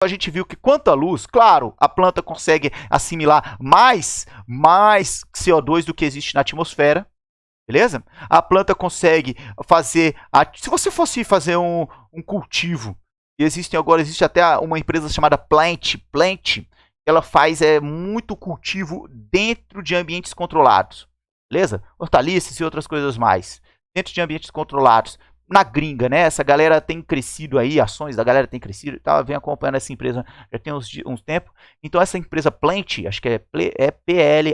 A gente viu que quanto à luz, claro, a planta consegue assimilar mais CO2 do que existe na atmosfera, beleza? A planta consegue fazer, se você fosse fazer um cultivo, existe até uma empresa chamada Plant, ela faz muito cultivo dentro de ambientes controlados, beleza? Hortaliças e outras coisas mais, dentro de ambientes controlados. Na gringa, né? Essa galera tem crescido aí, ações da galera tem crescido, tá? Vem acompanhando essa empresa já tem uns tempos. Então essa empresa Plant, acho que é PLATY,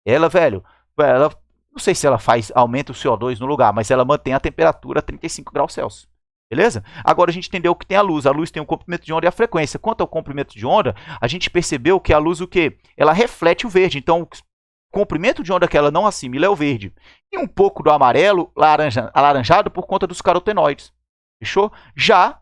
ela, velho, ela, não sei se ela aumenta o CO2 no lugar, mas ela mantém a temperatura a 35 graus Celsius. Beleza? Agora a gente entendeu que tem a luz. A luz tem o comprimento de onda e a frequência. Quanto ao comprimento de onda, a gente percebeu que a luz, o quê? Ela reflete o verde. Então, comprimento de onda que ela não assimila é o verde. E um pouco do amarelo, alaranjado, por conta dos carotenoides. Fechou? Já,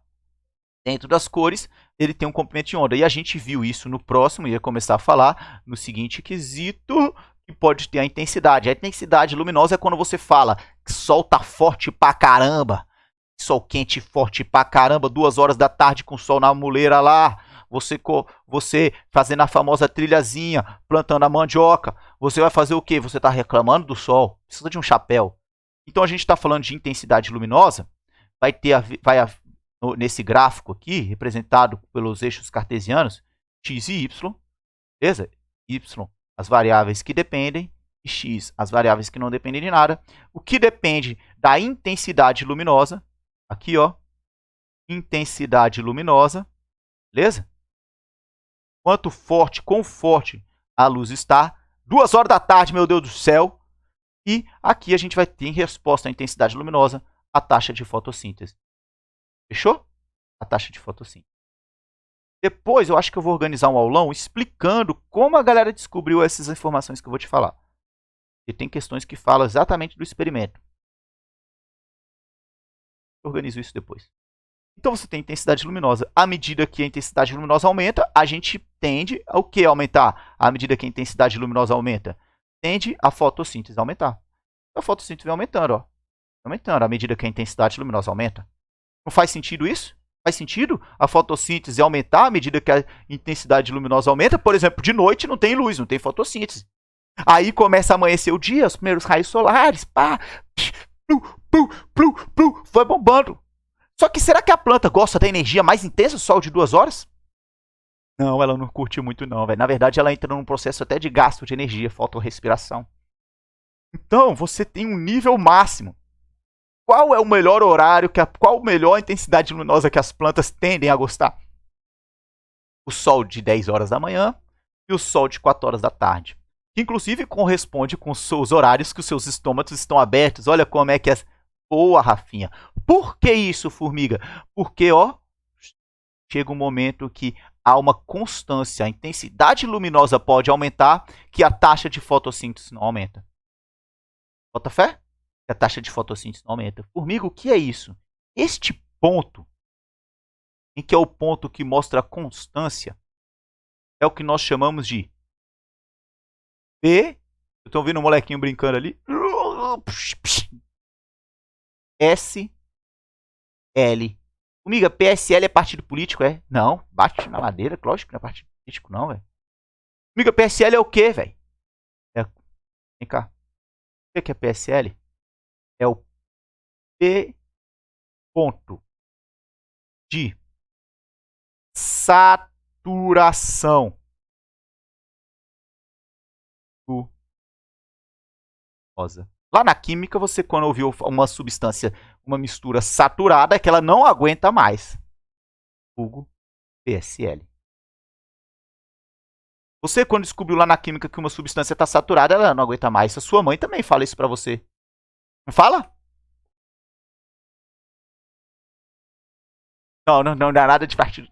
dentro das cores, ele tem um comprimento de onda. E a gente viu isso no próximo, ia começar a falar no seguinte quesito, que pode ter a intensidade. A intensidade luminosa é quando você fala que sol tá forte pra caramba. Sol quente forte pra caramba, 2 horas da tarde com sol na muleira lá. Você fazendo a famosa trilhazinha, plantando a mandioca, você vai fazer o quê? Você está reclamando do sol, precisa de um chapéu. Então a gente está falando de intensidade luminosa, nesse gráfico aqui, representado pelos eixos cartesianos, x e y, beleza? Y, as variáveis que dependem, e x, as variáveis que não dependem de nada. O que depende da intensidade luminosa, aqui ó, intensidade luminosa, beleza? Quão forte a luz está. 2 horas da tarde, meu Deus do céu. E aqui a gente vai ter em resposta à intensidade luminosa a taxa de fotossíntese. Fechou? A taxa de fotossíntese. Depois eu acho que eu vou organizar um aulão explicando como a galera descobriu essas informações que eu vou te falar. E tem questões que falam exatamente do experimento. Eu organizo isso depois. Então você tem intensidade luminosa. À medida que a intensidade luminosa aumenta, a gente tende ao que aumentar? À medida que a intensidade luminosa aumenta, tende a fotossíntese a aumentar. A fotossíntese vai aumentando, ó. Aumentando à medida que a intensidade luminosa aumenta. Não faz sentido isso? Faz sentido a fotossíntese aumentar à medida que a intensidade luminosa aumenta? Por exemplo, de noite não tem luz, não tem fotossíntese. Aí começa a amanhecer o dia, os primeiros raios solares, pá, vai bombando. Só que será que a planta gosta da energia mais intensa, sol de 2 horas? Não, ela não curte muito não, velho. Na verdade, ela entra num processo até de gasto de energia, fotorrespiração. Então, você tem um nível máximo. Qual é o melhor horário, qual a melhor intensidade luminosa que as plantas tendem a gostar? O sol de 10 horas da manhã e o sol de 4 horas da tarde. Que inclusive corresponde com os horários que os seus estômagos estão abertos. Olha como é que é. Boa, Rafinha. Por que isso, formiga? Porque, ó, chega um momento que há uma constância, a intensidade luminosa pode aumentar, que a taxa de fotossíntese não aumenta. Bota fé? Que a taxa de fotossíntese não aumenta. Formiga, o que é isso? Este ponto, em que é o ponto que mostra a constância, é o que nós chamamos de P. Estão vendo um molequinho brincando ali? S. L. Formiga, PSL é partido político, é? Não, bate na madeira, lógico que não é partido político, não, velho. Formiga, PSL é o quê, velho? Vem cá. O que é PSL? É o P ponto de saturação rosa. Lá na química, você quando ouviu uma substância, uma mistura saturada, é que ela não aguenta mais. Vulgo PSL. Você quando descobriu lá na química que uma substância está saturada, ela não aguenta mais. A sua mãe também fala isso pra você. Não fala? Não é nada de partido.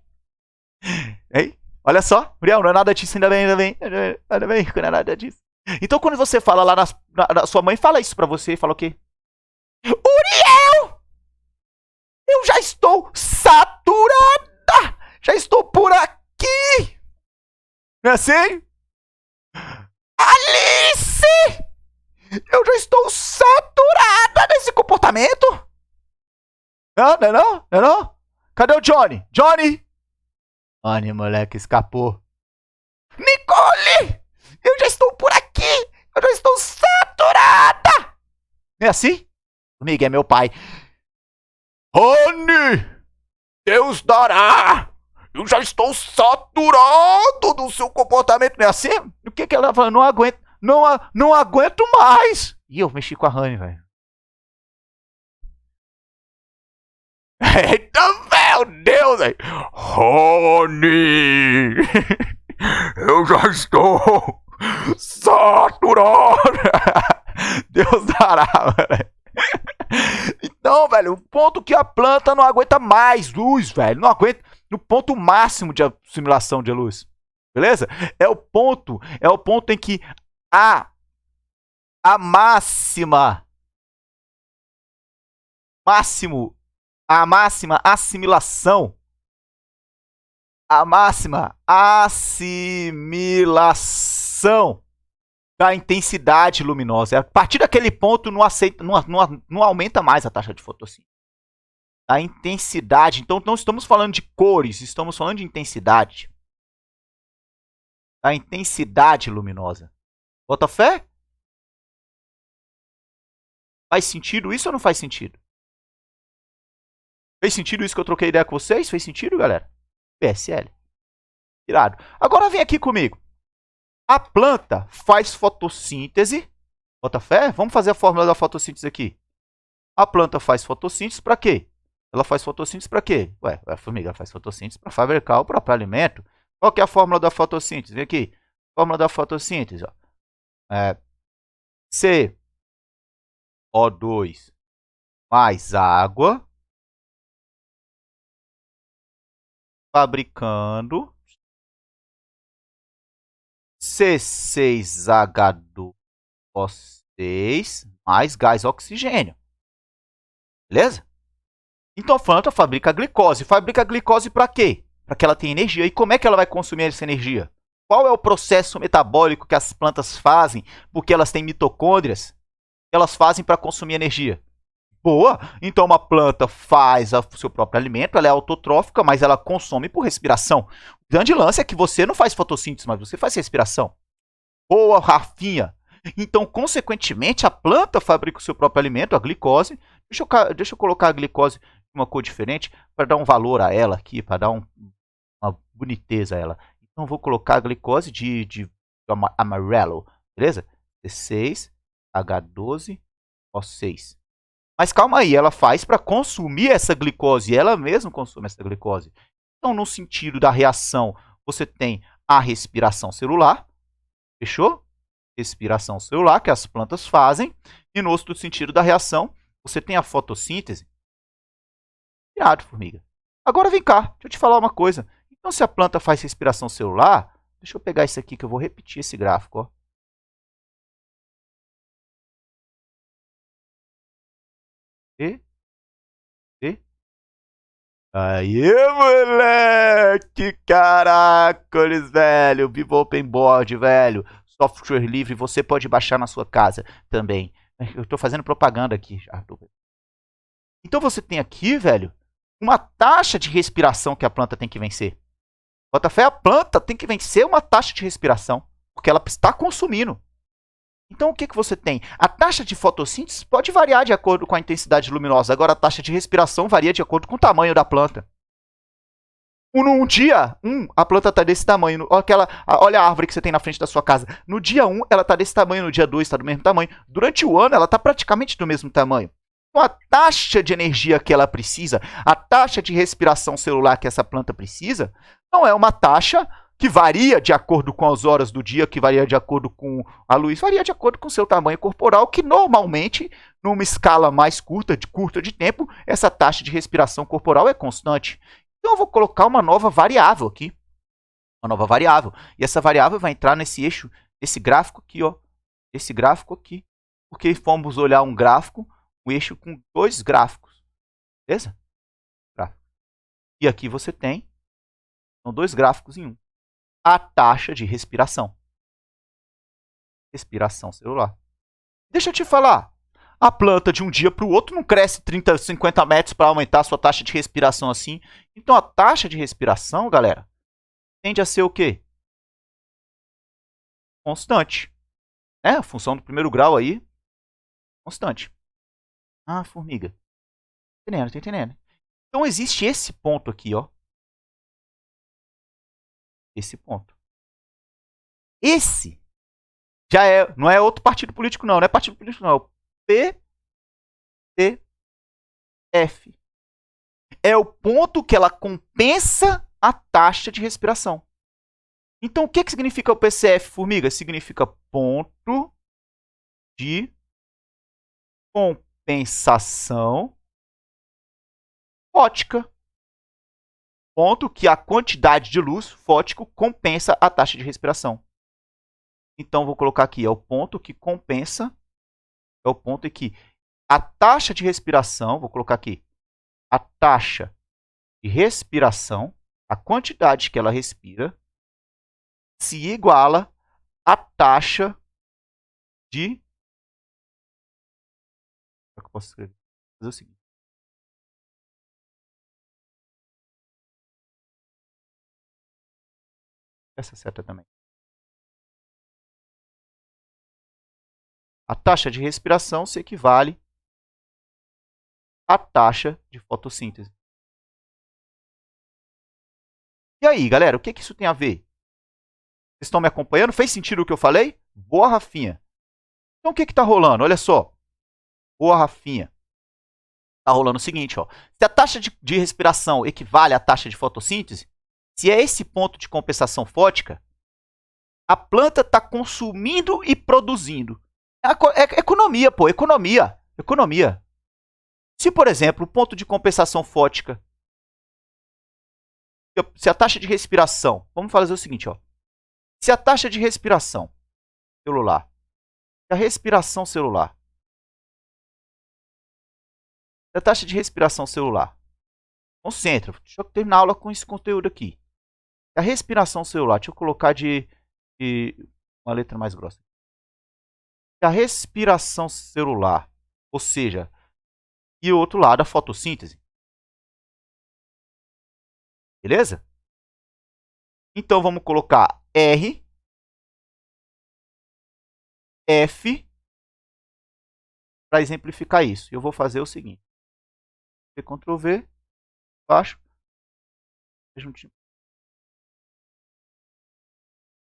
Ei, olha só, Muriel, não é nada disso, ainda bem, não é nada disso. Então quando você fala lá na sua mãe, fala isso pra você, fala o quê? Uriel! Eu já estou saturada! Já estou por aqui! Não é assim? Alice! Eu já estou saturada desse comportamento! Não é não? Cadê o Johnny? Johnny! Anne, moleque, escapou. Nicole! Eu já estou por aqui! Eu já estou saturada! Não é assim? Amiga, é meu pai. Anne! Deus dará! Eu já estou saturado do seu comportamento. Não é assim? O que ela fala? Não aguento. Não aguento mais. E eu mexi com a Honey, velho. Eita, meu Deus, velho. Honey! Eu já estou saturado. Deus dará, velho. Então, velho, o ponto que a planta não aguenta mais luz, velho. Não aguenta. No ponto máximo de assimilação de luz. Beleza? É o ponto em que a máxima assimilação da intensidade luminosa. A partir daquele ponto não aumenta mais a taxa de fotossíntese. A intensidade. Então não estamos falando de cores, estamos falando de intensidade. A intensidade luminosa. Bota fé? Faz sentido isso ou não faz sentido? Fez sentido isso que eu troquei ideia com vocês? Fez sentido, galera? PSL. Irado. Agora vem aqui comigo. A planta faz fotossíntese. Bota fé? Vamos fazer a fórmula da fotossíntese aqui. A planta faz fotossíntese para quê? Ela faz fotossíntese para quê? Ué, a formiga faz fotossíntese para fabricar o próprio alimento. Qual que é a fórmula da fotossíntese? Vem aqui. Fórmula da fotossíntese. Ó. CO2 mais água. Fabricando C6H2O6 mais gás oxigênio. Beleza? Então a planta fabrica a glicose. Fabrica a glicose para quê? Para que ela tenha energia. E como é que ela vai consumir essa energia? Qual é o processo metabólico que as plantas fazem? Porque elas têm mitocôndrias. Elas fazem para consumir energia. Boa! Então uma planta faz o seu próprio alimento, ela é autotrófica, mas ela consome por respiração. O grande lance é que você não faz fotossíntese, mas você faz respiração. Boa, Rafinha! Então, consequentemente, a planta fabrica o seu próprio alimento, a glicose. Deixa eu colocar a glicose de uma cor diferente para dar um valor a ela aqui, para dar uma boniteza a ela. Então, vou colocar a glicose de amarelo, beleza? C6H12O6. Mas calma aí, ela faz para consumir essa glicose, ela mesma consome essa glicose. Então, no sentido da reação, você tem a respiração celular, fechou? Respiração celular, que as plantas fazem, e no outro sentido da reação, você tem a fotossíntese. Irado, formiga. Agora vem cá, deixa eu te falar uma coisa. Então, se a planta faz respiração celular, deixa eu pegar isso aqui que eu vou repetir esse gráfico, ó. E? Aí, moleque! Caracoles, velho! Viva Open Board, velho! Software livre, você pode baixar na sua casa também. Eu estou fazendo propaganda aqui já. Então você tem aqui, velho, uma taxa de respiração que a planta tem que vencer. Bota fé, a planta tem que vencer uma taxa de respiração, porque ela está consumindo. Então, o que você tem? A taxa de fotossíntese pode variar de acordo com a intensidade luminosa. Agora, a taxa de respiração varia de acordo com o tamanho da planta. Num dia 1, a planta está desse tamanho. Olha a árvore que você tem na frente da sua casa. No dia 1, ela está desse tamanho. No dia 2, está do mesmo tamanho. Durante o ano, ela está praticamente do mesmo tamanho. Então, a taxa de energia que ela precisa, a taxa de respiração celular que essa planta precisa, não é uma taxa que varia de acordo com as horas do dia, que varia de acordo com a luz, varia de acordo com o seu tamanho corporal, que normalmente, numa escala mais curta de tempo, essa taxa de respiração corporal é constante. Então eu vou colocar uma nova variável aqui. Uma nova variável. E essa variável vai entrar nesse eixo, esse gráfico aqui, ó. Esse gráfico aqui. Porque vamos olhar um gráfico, um eixo com dois gráficos. Beleza? E aqui você tem, são dois gráficos em um. A taxa de respiração. Respiração celular. Deixa eu te falar. A planta de um dia para o outro não cresce 30, 50 metros para aumentar a sua taxa de respiração assim. Então a taxa de respiração, galera, tende a ser o quê? Constante. A função do primeiro grau aí, constante. Ah, formiga. Entendendo, tô entendendo. Então existe esse ponto aqui, ó. Esse ponto. Esse já não é outro partido político, não. Não é partido político, não. É o PTF. É o ponto que ela compensa a taxa de respiração. Então, o que significa o PCF, formiga? Significa ponto de compensação fótica. Ponto que a quantidade de luz fótico compensa a taxa de respiração. Então, vou colocar aqui, é o ponto que compensa, é o ponto em que a taxa de respiração, vou colocar aqui, a taxa de respiração, a quantidade que ela respira, se iguala à taxa de... Como é que eu posso escrever? Vou fazer o seguinte. Essa seta também. A taxa de respiração se equivale à taxa de fotossíntese. E aí, galera, o que isso tem a ver? Vocês estão me acompanhando? Fez sentido o que eu falei? Boa, Rafinha. Então, o que está rolando? Olha só. Boa, Rafinha. Está rolando o seguinte, ó. Se a taxa de respiração equivale à taxa de fotossíntese, se é esse ponto de compensação fótica, a planta está consumindo e produzindo. É economia, pô. Economia. Economia. Se, por exemplo, o ponto de compensação fótica, se a taxa de respiração, vamos fazer o seguinte, ó. Se a taxa de respiração celular, a respiração celular, a taxa de respiração celular, concentra, deixa eu terminar a aula com esse conteúdo aqui. A respiração celular, deixa eu colocar de uma letra mais grossa. A respiração celular, ou seja, e o outro lado a fotossíntese. Beleza? Então vamos colocar R, F, para exemplificar isso. Eu vou fazer o seguinte. Ctrl V, baixo,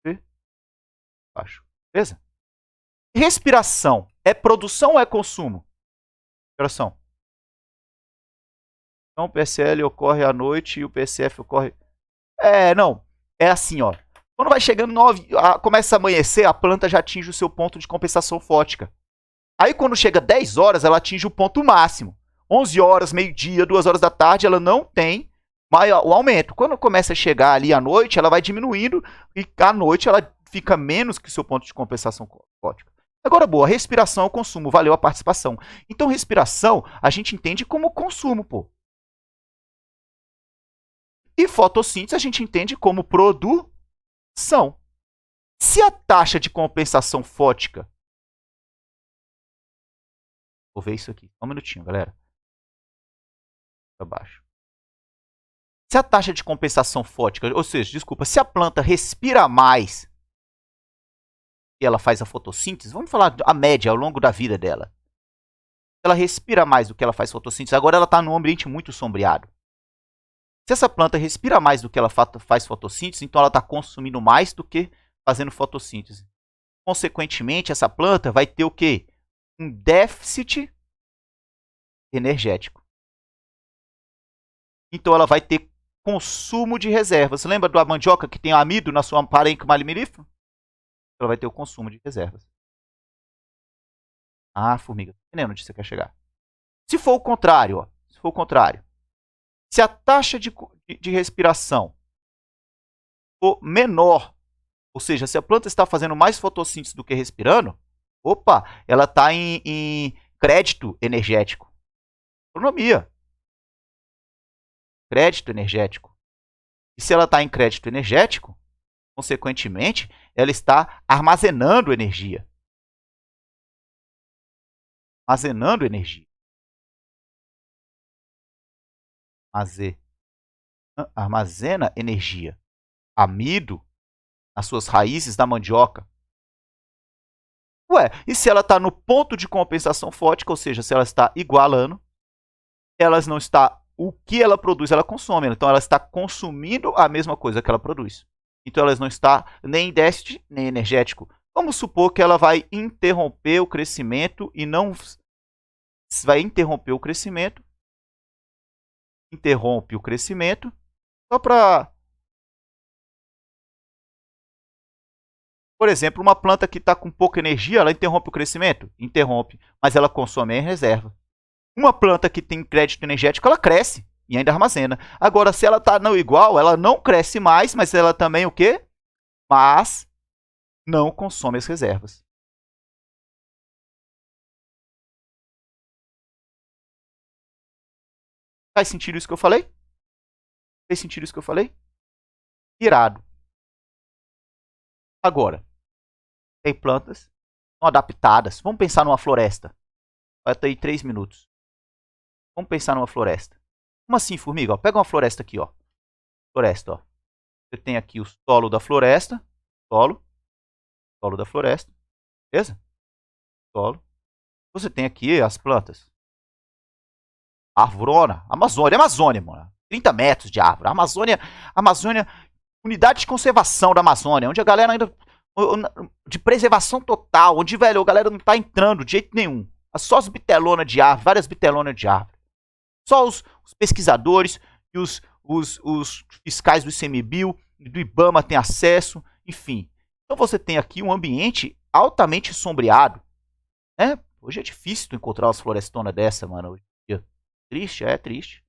V, baixo. Beleza? Respiração é produção ou é consumo? Respiração. Então o PSL ocorre à noite e o PSF ocorre... não. É assim, ó. Quando vai chegando 9, começa a amanhecer, a planta já atinge o seu ponto de compensação fótica. Aí quando chega 10 horas, ela atinge o ponto máximo. 11 horas, meio-dia, 2 horas da tarde, ela não tem o aumento. Quando começa a chegar ali à noite, ela vai diminuindo e à noite ela fica menos que o seu ponto de compensação fótica. Agora, boa, respiração é o consumo, valeu a participação. Então, respiração a gente entende como consumo, pô. E fotossíntese a gente entende como produção. Se a taxa de compensação fótica... Vou ver isso aqui, só um minutinho, galera. Para baixo. Se a taxa de compensação fótica, ou seja, desculpa, se a planta respira mais e ela faz a fotossíntese, vamos falar a média ao longo da vida dela. Ela respira mais do que ela faz fotossíntese, agora ela está num ambiente muito sombreado. Se essa planta respira mais do que ela faz fotossíntese, então ela está consumindo mais do que fazendo fotossíntese. Consequentemente, essa planta vai ter o quê? Um déficit energético. Então ela vai ter consumo de reservas. Você lembra da mandioca que tem amido na sua parênquima minerífero? Ela vai ter o consumo de reservas. Ah, formiga, entendendo onde você quer chegar. Se for o contrário, ó, se for o contrário, se a taxa de respiração for menor, ou seja, se a planta está fazendo mais fotossíntese do que respirando, opa, ela está em crédito energético. Economia. Crédito energético. E se ela está em crédito energético, consequentemente, ela está armazenando energia. Armazenando energia. Armazena energia. amido nas suas raízes da mandioca. Ué, e se ela está no ponto de compensação fótica, ou seja, se ela está igualando, ela não está, o que ela produz, ela consome. Então ela está consumindo a mesma coisa que ela produz. Então ela não está nem em déficit, nem energético. Vamos supor que ela vai interromper o crescimento e não vai interromper o crescimento. Interrompe o crescimento só para, por exemplo, uma planta que está com pouca energia, ela interrompe o crescimento? Interrompe, mas ela consome em reserva. Uma planta que tem crédito energético, ela cresce e ainda armazena. Agora, se ela está não igual, ela não cresce mais, mas ela também o quê? Mas não consome as reservas. Faz sentido isso que eu falei? Fez sentido isso que eu falei? Irado. Agora, tem plantas adaptadas. Vamos pensar numa floresta. Vai ter aí 3 minutos. Vamos pensar numa floresta. Como assim, formiga? Ó, pega uma floresta aqui, ó. Floresta, ó. Você tem aqui o solo da floresta. Solo da floresta. Beleza? Solo. Você tem aqui as plantas. Arvorona. Amazônia, mano. 30 metros de árvore. Amazônia, unidade de conservação da Amazônia, onde a galera ainda, de preservação total, onde, velho, a galera não tá entrando de jeito nenhum. Só as bitelonas de árvore, várias bitelonas de árvore. Só os pesquisadores e os fiscais do ICMBio e do IBAMA têm acesso, enfim. Então você tem aqui um ambiente altamente sombreado, né? Hoje é difícil tu encontrar umas florestonas dessa, mano. Hoje em dia. Triste, é triste.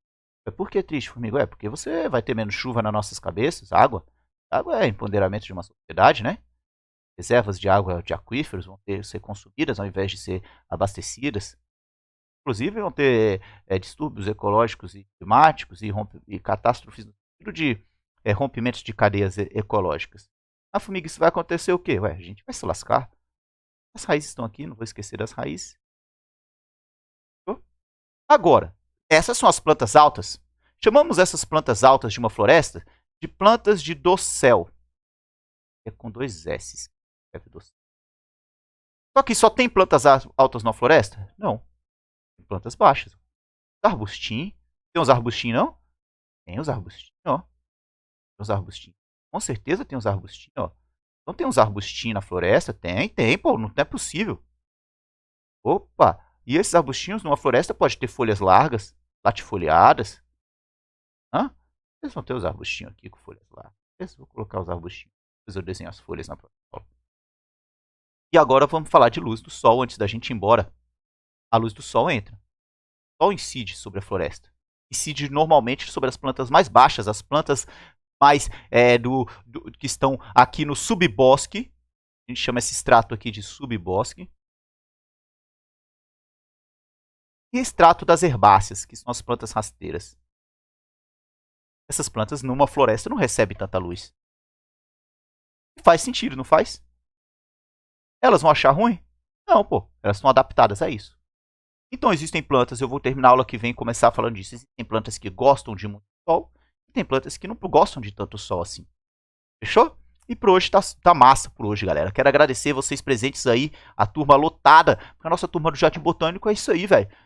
Por que triste, formiga? É porque você vai ter menos chuva nas nossas cabeças, água. Água é empoderamento de uma sociedade, né? Reservas de água de aquíferos vão ser consumidas ao invés de ser abastecidas. Inclusive vão ter distúrbios ecológicos e climáticos e catástrofes no sentido de rompimentos de cadeias ecológicas. Na formiga isso vai acontecer o quê? Ué, a gente vai se lascar. As raízes estão aqui, não vou esquecer das raízes. Agora, essas são as plantas altas. Chamamos essas plantas altas de uma floresta de plantas de dossel. É com 2 S. Só que só tem plantas altas na floresta? Não. Tem plantas baixas. Arbustinho. Tem uns arbustinhos, não? Tem uns arbustinhos, ó. Tem uns arbustinhos. Com certeza tem uns arbustinhos, ó. Não tem uns arbustinhos na floresta? Tem, pô. Não é possível. Opa! E esses arbustinhos numa floresta pode ter folhas largas, latifoliadas. Hã? Eles vão ter os arbustinhos aqui com folhas largas. Vou colocar os arbustinhos. Depois eu desenho as folhas na próxima. E agora vamos falar de luz do sol antes da gente ir embora. A luz do sol entra. O sol incide sobre a floresta. Incide normalmente sobre as plantas mais baixas, as plantas mais que estão aqui no subbosque. A gente chama esse extrato aqui de subbosque. E extrato das herbáceas, que são as plantas rasteiras. Essas plantas numa floresta não recebem tanta luz. Faz sentido, não faz? Elas vão achar ruim? Não, pô. Elas estão adaptadas a isso. Então existem plantas, eu vou terminar a aula que vem e começar falando disso. Existem plantas que gostam de muito sol e tem plantas que não gostam de tanto sol assim. Fechou? E por hoje tá massa por hoje, galera. Quero agradecer vocês presentes aí, a turma lotada. A nossa turma do Jardim Botânico é isso aí, velho.